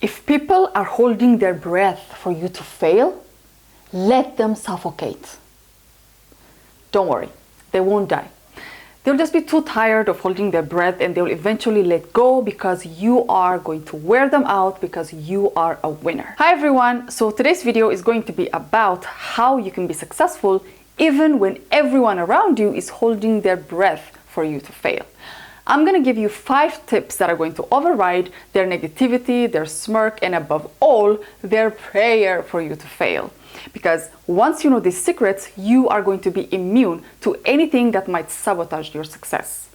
If people are holding their breath for you to fail, let them suffocate. Don't worry, they won't die. They'll just be too tired of holding their breath, and they'll eventually let go because you are going to wear them out, because you are a winner. Hi everyone, so today's video is going to be about how you can be successful even when everyone around you is holding their breath for you to fail. I'm going to give you 5 tips that are going to override their negativity, their smirk, and above all, their prayer for you to fail. Because once you know these secrets, you are going to be immune to anything that might sabotage your success.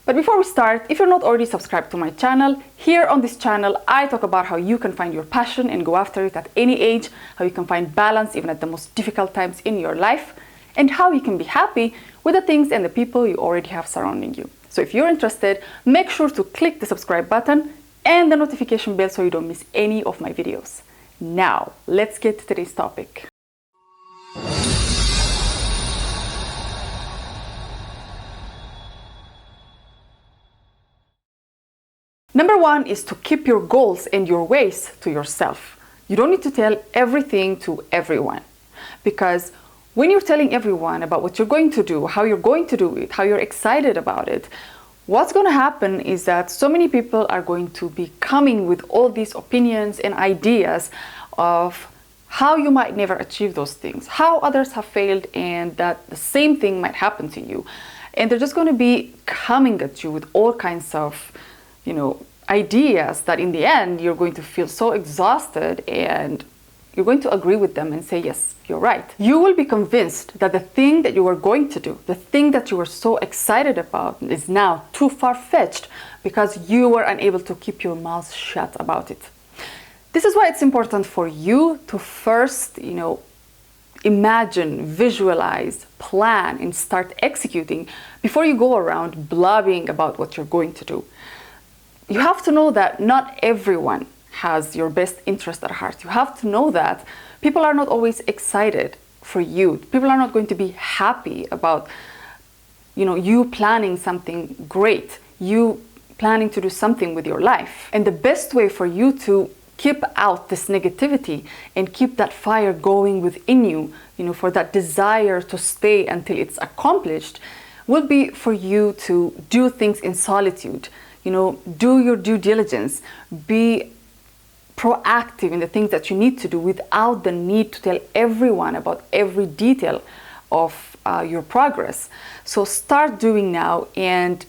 But before we start, if you're not already subscribed to my channel, here on this channel, I talk about how you can find your passion and go after it at any age, how you can find balance even at the most difficult times in your life, and how you can be happy with the things and the people you already have surrounding you. So if you're interested, make sure to click the subscribe button and the notification bell so you don't miss any of my videos. Now, let's get to today's topic. Number 1 is to keep your goals and your ways to yourself. You don't need to tell everything to everyone, because when you're telling everyone about what you're going to do, how you're going to do it, how you're excited about it, what's going to happen is that so many people are going to be coming with all these opinions and ideas of how you might never achieve those things, how others have failed, and that the same thing might happen to you. And they're just going to be coming at you with all kinds of, ideas that in the end you're going to feel so exhausted, and you're going to agree with them and say, yes, you're right. You will be convinced that the thing that you were going to do, the thing that you were so excited about, is now too far-fetched because you were unable to keep your mouth shut about it. This is why it's important for you to first, imagine, visualize, plan, and start executing before you go around blabbing about what you're going to do. You have to know that not everyone has your best interest at heart. You have to know that people are not always excited for you. People are not going to be happy about, you planning something great, you planning to do something with your life. And the best way for you to keep out this negativity and keep that fire going within you, for that desire to stay until it's accomplished, will be for you to do things in solitude. Do your due diligence, be proactive in the things that you need to do without the need to tell everyone about every detail of your progress. So start doing now and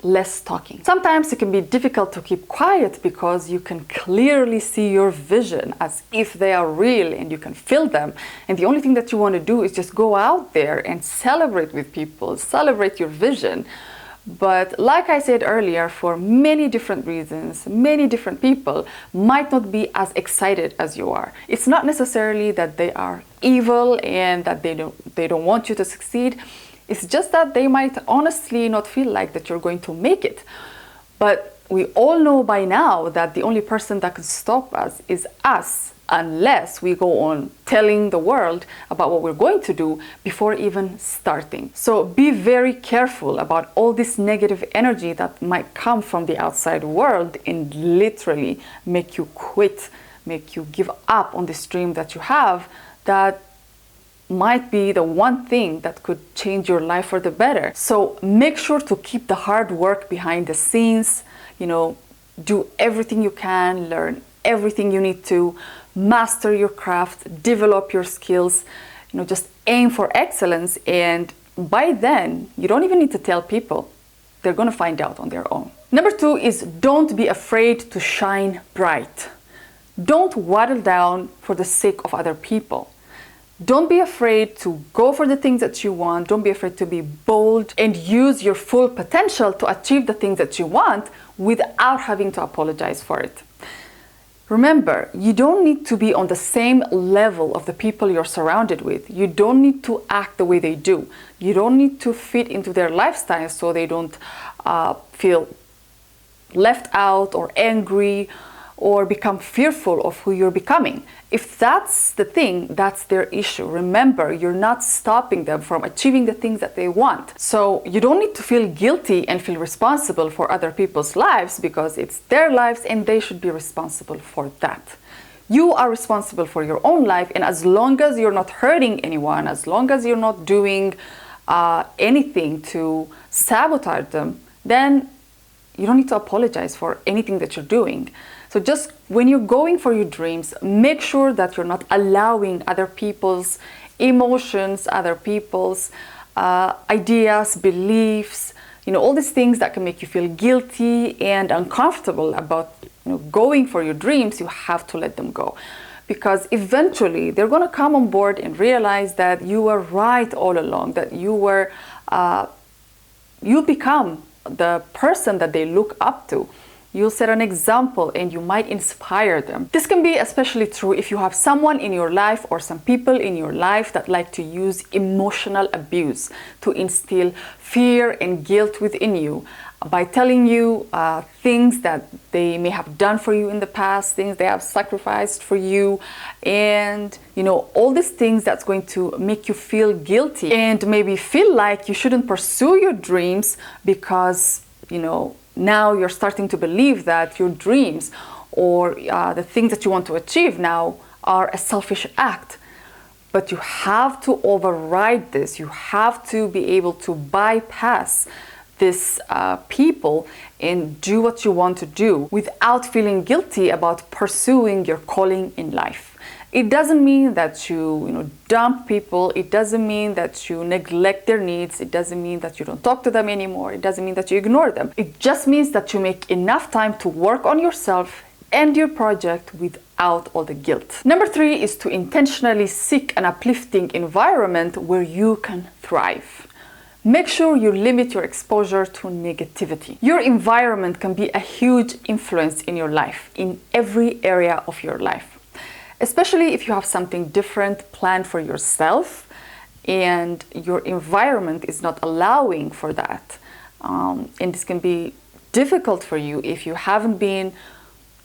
less talking. Sometimes it can be difficult to keep quiet because you can clearly see your vision as if they are real and you can feel them. And the only thing that you want to do is just go out there and celebrate with people, celebrate your vision. But like I said earlier, for many different reasons, many different people might not be as excited as you are. It's not necessarily that they are evil and that they don't want you to succeed. It's just that they might honestly not feel like that you're going to make it. But we all know by now that the only person that can stop us is us, unless we go on telling the world about what we're going to do before even starting. So be very careful about all this negative energy that might come from the outside world and literally make you quit, make you give up on this dream that you have, that might be the one thing that could change your life for the better. So make sure to keep the hard work behind the scenes, do everything you can, learn everything you need to, master your craft, develop your skills, just aim for excellence. And by then, you don't even need to tell people. They're going to find out on their own. Number 2 is don't be afraid to shine bright. Don't waddle down for the sake of other people. Don't be afraid to go for the things that you want. Don't be afraid to be bold and use your full potential to achieve the things that you want without having to apologize for it. Remember, you don't need to be on the same level of the people you're surrounded with. You don't need to act the way they do. You don't need to fit into their lifestyle so they don't feel left out or angry or become fearful of who you're becoming. If that's the thing, that's their issue. Remember, you're not stopping them from achieving the things that they want. So you don't need to feel guilty and feel responsible for other people's lives, because it's their lives and they should be responsible for that. You are responsible for your own life, and as long as you're not hurting anyone, as long as you're not doing anything to sabotage them, then you don't need to apologize for anything that you're doing. So just when you're going for your dreams, make sure that you're not allowing other people's emotions, other people's ideas, beliefs, all these things that can make you feel guilty and uncomfortable about going for your dreams. You have to let them go, because eventually they're going to come on board and realize that you were right all along, that you become the person that they look up to. You'll set an example and you might inspire them. This can be especially true if you have someone in your life or some people in your life that like to use emotional abuse to instill fear and guilt within you by telling you things that they may have done for you in the past, things they have sacrificed for you, and all these things that's going to make you feel guilty and maybe feel like you shouldn't pursue your dreams because now you're starting to believe that your dreams or the things that you want to achieve now are a selfish act. But you have to override this. You have to be able to bypass this people and do what you want to do without feeling guilty about pursuing your calling in life. It doesn't mean that you dump people. It doesn't mean that you neglect their needs. It doesn't mean that you don't talk to them anymore. It doesn't mean that you ignore them. It just means that you make enough time to work on yourself and your project without all the guilt. Number 3 is to intentionally seek an uplifting environment where you can thrive. Make sure you limit your exposure to negativity. Your environment can be a huge influence in your life, in every area of your life. Especially if you have something different planned for yourself and your environment is not allowing for that. And this can be difficult for you if you haven't been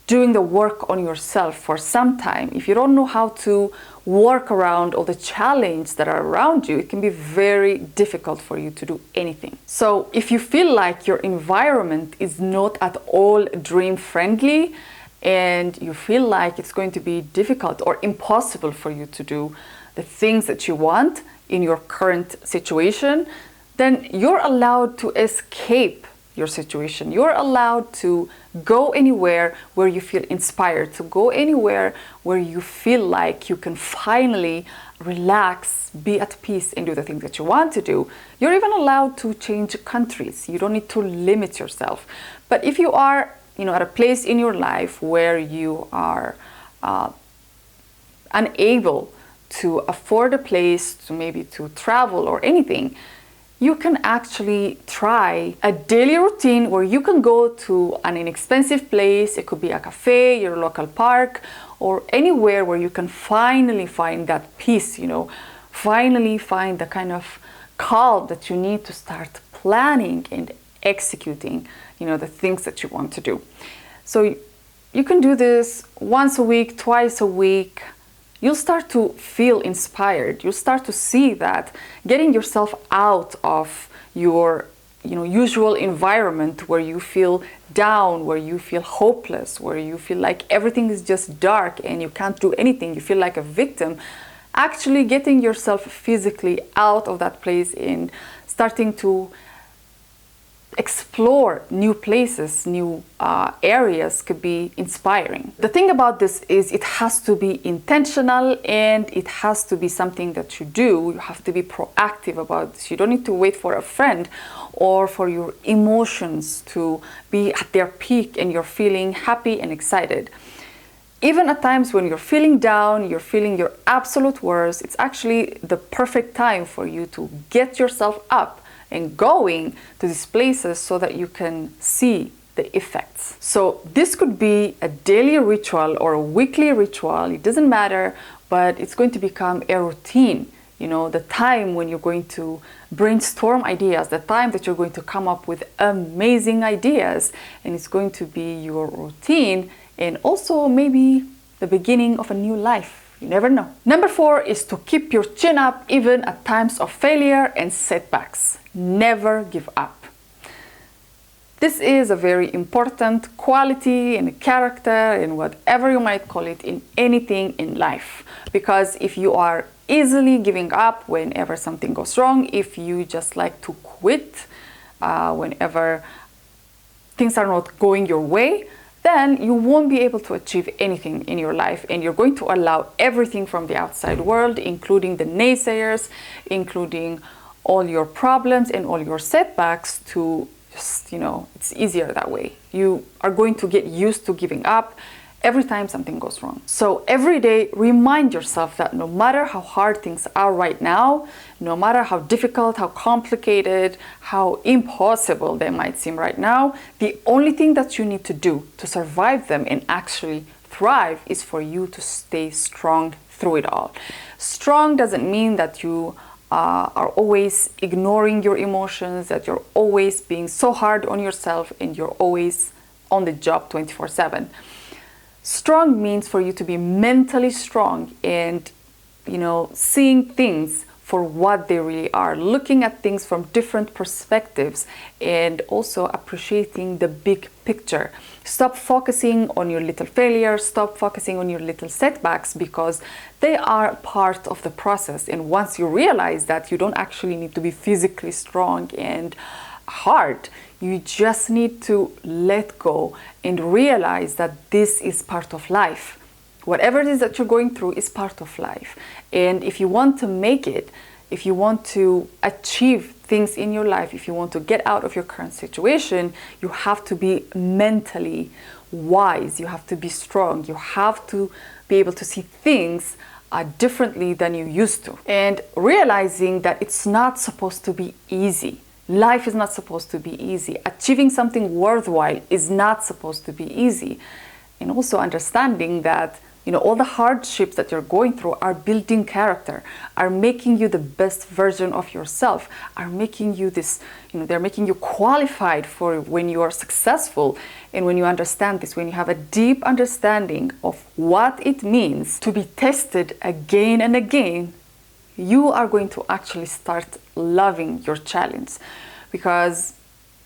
doing the work on yourself for some time. If you don't know how to work around all the challenges that are around you, it can be very difficult for you to do anything. So if you feel like your environment is not at all dream friendly, and you feel like it's going to be difficult or impossible for you to do the things that you want in your current situation, then you're allowed to escape your situation. You're allowed to go anywhere where you feel inspired, to go anywhere where you feel like you can finally relax, be at peace, and do the things that you want to do. You're even allowed to change countries. You don't need to limit yourself. But if you are at a place in your life where you are unable to afford a place to maybe to travel or anything, you can actually try a daily routine where you can go to an inexpensive place. It could be a cafe, your local park, or anywhere where you can finally find that peace, finally find the kind of calm that you need to start planning and executing the things that you want to do. So you can do this once a week, twice a week. You'll start to feel inspired. You'll start to see that getting yourself out of your usual environment where you feel down, where you feel hopeless, where you feel like everything is just dark and you can't do anything, you feel like a victim, actually getting yourself physically out of that place and starting to explore new places, new areas could be inspiring. The thing about this is it has to be intentional and it has to be something that you do. You have to be proactive about this. You don't need to wait for a friend or for your emotions to be at their peak and you're feeling happy and excited. Even at times when you're feeling down, you're feeling your absolute worst, it's actually the perfect time for you to get yourself up and going to these places so that you can see the effects. So this could be a daily ritual or a weekly ritual, it doesn't matter, but it's going to become a routine. The time when you're going to brainstorm ideas, the time that you're going to come up with amazing ideas, and it's going to be your routine and also maybe the beginning of a new life. You never know. Number 4 is to keep your chin up even at times of failure and setbacks. Never give up. This is a very important quality and character and whatever you might call it in anything in life. Because if you are easily giving up whenever something goes wrong, if you just like to quit whenever things are not going your way, then you won't be able to achieve anything in your life, and you're going to allow everything from the outside world, including the naysayers, including all your problems and all your setbacks, to just, it's easier that way. You are going to get used to giving up every time something goes wrong. So every day, remind yourself that no matter how hard things are right now, no matter how difficult, how complicated, how impossible they might seem right now, the only thing that you need to do to survive them and actually thrive is for you to stay strong through it all. Strong doesn't mean that you are always ignoring your emotions, that you're always being so hard on yourself and you're always on the job 24/7. Strong means for you to be mentally strong and, seeing things for what they really are, looking at things from different perspectives, and also appreciating the big picture. Stop focusing on your little failures, stop focusing on your little setbacks, because they are part of the process. And once you realize that, you don't actually need to be physically strong and hard. You just need to let go and realize that this is part of life. Whatever it is that you're going through is part of life. And if you want to make it, if you want to achieve things in your life, if you want to get out of your current situation, you have to be mentally wise. You have to be strong. You have to be able to see things differently than you used to. And realizing that it's not supposed to be easy. Life is not supposed to be easy. Achieving something worthwhile is not supposed to be easy. And also understanding that, all the hardships that you're going through are building character, are making you the best version of yourself, are making you this, they're making you qualified for when you are successful. And when you understand this, when you have a deep understanding of what it means to be tested again and again, you are going to actually start loving your challenge, because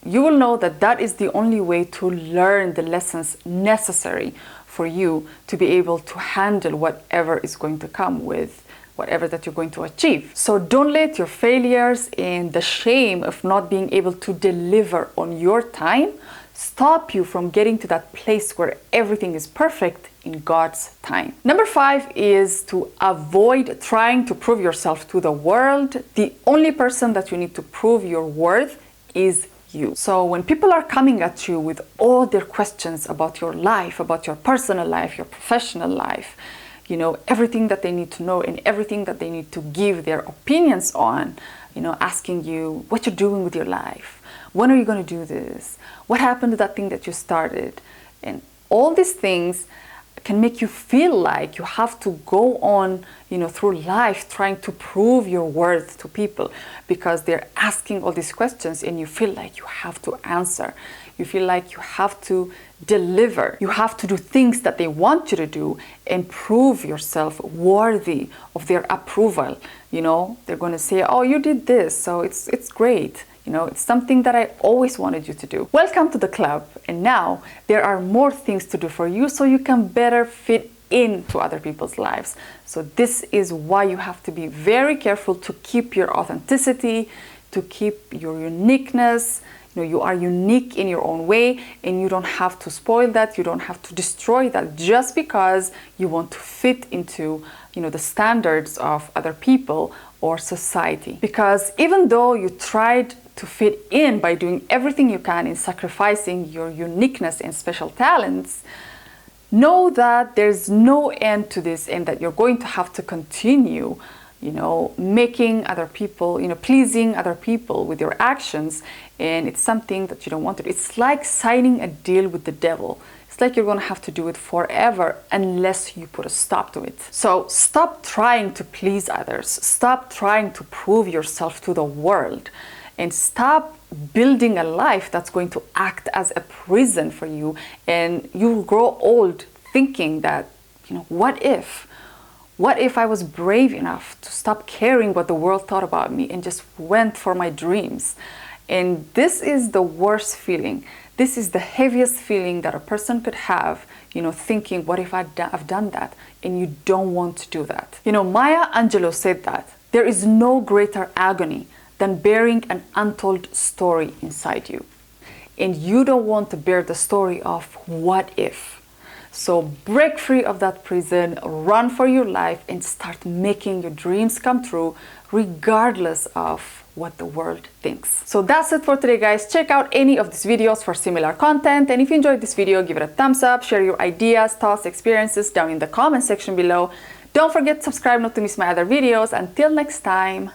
you will know that that is the only way to learn the lessons necessary for you to be able to handle whatever is going to come with whatever that you're going to achieve. So don't let your failures and the shame of not being able to deliver on your time stop you from getting to that place where everything is perfect in God's time. Number 5 is to avoid trying to prove yourself to the world. The only person that you need to prove your worth is you. So when people are coming at you with all their questions about your life, about your personal life, your professional life, everything that they need to know and everything that they need to give their opinions on, asking you what you're doing with your life, when are you going to do this, what happened to that thing that you started, and all these things can make you feel like you have to go on, through life trying to prove your worth to people, because they're asking all these questions and you feel like you have to answer. You feel like you have to deliver. You have to do things that they want you to do and prove yourself worthy of their approval. They're going to say, oh, you did this, so it's great. It's something that I always wanted you to do. Welcome to the club. And now there are more things to do for you so you can better fit into other people's lives. So this is why you have to be very careful to keep your authenticity, to keep your uniqueness. You are unique in your own way, and you don't have to spoil that. You don't have to destroy that just because you want to fit into, the standards of other people or society. Because even though you tried to fit in by doing everything you can in sacrificing your uniqueness and special talents, know that there's no end to this, and that you're going to have to continue making other people, pleasing other people with your actions. And it's something that you don't want to do. It's like signing a deal with the devil. It's like you're going to have to do it forever unless you put a stop to it. So stop trying to please others. Stop trying to prove yourself to the world. And stop building a life that's going to act as a prison for you, and you'll grow old thinking that, what if I was brave enough to stop caring what the world thought about me and just went for my dreams? And this is the worst feeling. This is the heaviest feeling that a person could have, thinking, what if I've done that? And you don't want to do that. Maya Angelou said that there is no greater agony than bearing an untold story inside you. And you don't want to bear the story of what if. So break free of that prison, run for your life, and start making your dreams come true, regardless of what the world thinks. So that's it for today, guys. Check out any of these videos for similar content. And if you enjoyed this video, give it a thumbs up, share your ideas, thoughts, experiences down in the comment section below. Don't forget to subscribe not to miss my other videos. Until next time.